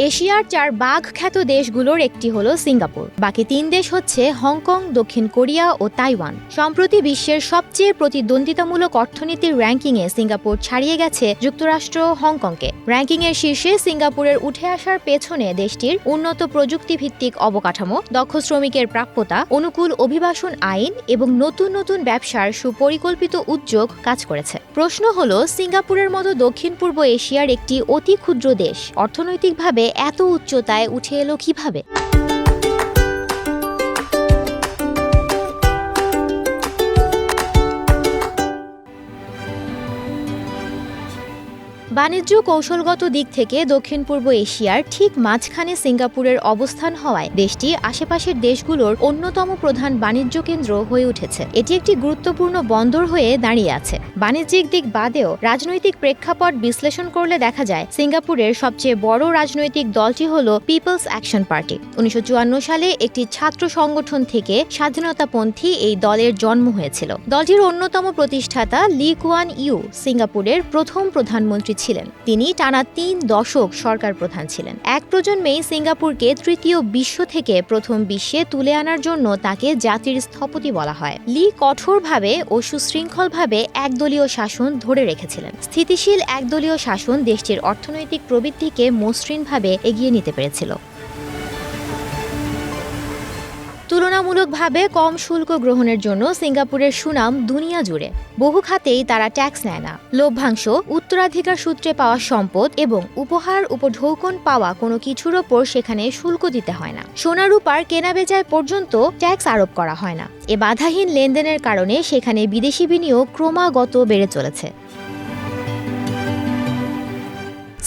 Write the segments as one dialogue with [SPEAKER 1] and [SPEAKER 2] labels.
[SPEAKER 1] এশিয়ার 4 বাঘ খ্যাত দেশগুলোর একটি হলো সিঙ্গাপুর। বাকি 3 দেশ হচ্ছে হংকং, দক্ষিণ কোরিয়া ও তাইওয়ান। সম্প্রতি বিশ্বের সবচেয়ে প্রতিদ্বন্দ্বিতামূলক অর্থনীতির র্যাঙ্কিংয়ে সিঙ্গাপুর ছাড়িয়ে গেছে যুক্তরাষ্ট্র হংকংকে। র্যাঙ্কিংয়ের শীর্ষে সিঙ্গাপুরের উঠে আসার পেছনে দেশটির উন্নত প্রযুক্তিভিত্তিক অবকাঠামো, দক্ষ শ্রমিকের প্রাপ্যতা, অনুকূল অভিবাসন আইন এবং নতুন নতুন ব্যবসার সুপরিকল্পিত উদ্যোগ কাজ করেছে। প্রশ্ন হলো, সিঙ্গাপুরের মতো দক্ষিণ পূর্ব এশিয়ার একটি অতি ক্ষুদ্র দেশ অর্থনৈতিকভাবে এত উচ্চতায় উঠে এলো কিভাবে? বাণিজ্য কৌশলগত দিক থেকে দক্ষিণ পূর্ব এশিয়ার ঠিক মাঝখানে সিঙ্গাপুরের অবস্থান হওয়ায় দেশটি আশেপাশের দেশগুলোর অন্যতম প্রধান বাণিজ্য কেন্দ্র হয়ে উঠেছে। এটি একটি গুরুত্বপূর্ণ বন্দর হয়ে দাঁড়িয়ে আছে। বাণিজ্যিক দিক বাদেও রাজনৈতিক প্রেক্ষাপট বিশ্লেষণ করলে দেখা যায় সিঙ্গাপুরের সবচেয়ে বড় রাজনৈতিক দলটি হল পিপলস অ্যাকশন পার্টি। 1954 সালে একটি ছাত্র সংগঠন থেকে স্বাধীনতাপন্থী এই দলের জন্ম হয়েছিল। দলটির অন্যতম প্রতিষ্ঠাতা লি কুয়ান ইউ সিঙ্গাপুরের প্রথম প্রধানমন্ত্রী ছিলেন। তিনি টানা 3 দশক সরকার প্রধান ছিলেন। এক প্রজন্মেই সিঙ্গাপুরকে তৃতীয় বিশ্ব থেকে প্রথম বিশ্বে তুলে আনার জন্য তাকে জাতির স্থপতি বলা হয়। লি কঠোরভাবে ও সুশৃঙ্খলভাবে একদলীয় শাসন ধরে রেখেছিলেন। স্থিতিশীল একদলীয় শাসন দেশটির অর্থনৈতিক প্রবৃদ্ধিকে মসৃণভাবে এগিয়ে নিতে পেরেছিল। তুলনামূলকভাবে কম শুল্ক গ্রহণের জন্য সিঙ্গাপুরের সুনাম দুনিয়া জুড়ে। বহু খাতেই তারা ট্যাক্স নেয় না। লভ্যাংশ, উত্তরাধিকার সূত্রে পাওয়া সম্পদ এবং উপহার উপঢৌকন পাওয়া কোনো কিছুর ওপর সেখানে শুল্ক দিতে হয় না। সোনা রূপার কেনাবেচায় পর্যন্ত ট্যাক্স আরোপ করা হয় না। এ বাধাহীন লেনদেনের কারণে সেখানে বিদেশি বিনিয়োগ ক্রমাগত বেড়ে চলেছে।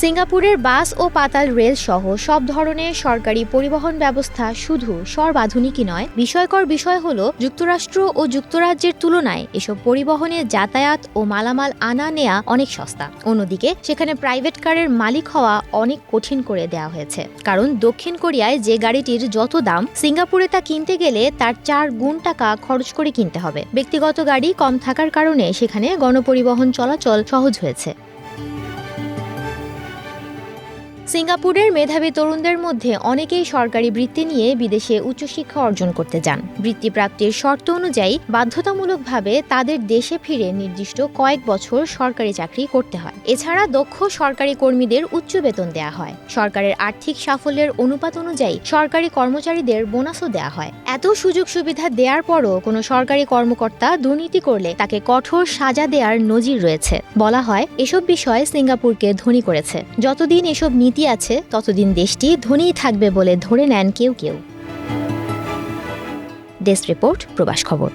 [SPEAKER 1] সিঙ্গাপুরের বাস ও পাতাল রেল সহ সব ধরনের সরকারি পরিবহন ব্যবস্থা শুধু সর্বাধুনিকই নয়, বিস্ময়কর বিষয় হল যুক্তরাষ্ট্র ও যুক্তরাজ্যের তুলনায় এসব পরিবহনে যাতায়াত ও মালামাল আনা নেয়া অনেক সস্তা। অন্যদিকে সেখানে প্রাইভেট কারের মালিক হওয়া অনেক কঠিন করে দেওয়া হয়েছে। কারণ দক্ষিণ কোরিয়ায় যে গাড়িটির যত দাম, সিঙ্গাপুরে তা কিনতে গেলে তার 4 গুণ টাকা খরচ করে কিনতে হবে। ব্যক্তিগত গাড়ি কম থাকার কারণে সেখানে গণপরিবহন চলাচল সহজ হয়েছে। সিঙ্গাপুরের মেধাবী তরুণদের মধ্যে অনেকেই সরকারি বৃত্তি নিয়ে বিদেশে উচ্চশিক্ষা অর্জন করতে যান। বৃত্তি প্রাপ্তির শর্ত অনুযায়ী বাধ্যতামূলকভাবে তাদের দেশে ফিরে নির্দিষ্ট কয়েক বছর সরকারি চাকরি করতে হয়। এছাড়া দক্ষ সরকারি কর্মীদের উচ্চ বেতন দেয়া হয়। সরকারের আর্থিক সাফল্যের অনুপাত অনুযায়ী সরকারি কর্মচারীদের বোনাসও দেয়া হয়। এত সুযোগ সুবিধা দেওয়ার পরও কোনো সরকারি কর্মকর্তা দুর্নীতি করলে তাকে কঠোর সাজা দেওয়ার নজির রয়েছে। বলা হয়, এসব বিষয় সিঙ্গাপুরকে ধনী করেছে। যতদিন এসব নীতি আছে ততদিন দেশটি ধনীই থাকবে বলে ধরে নেন কেউ কেউ। ডেস্ক রিপোর্ট, প্রবাস খবর।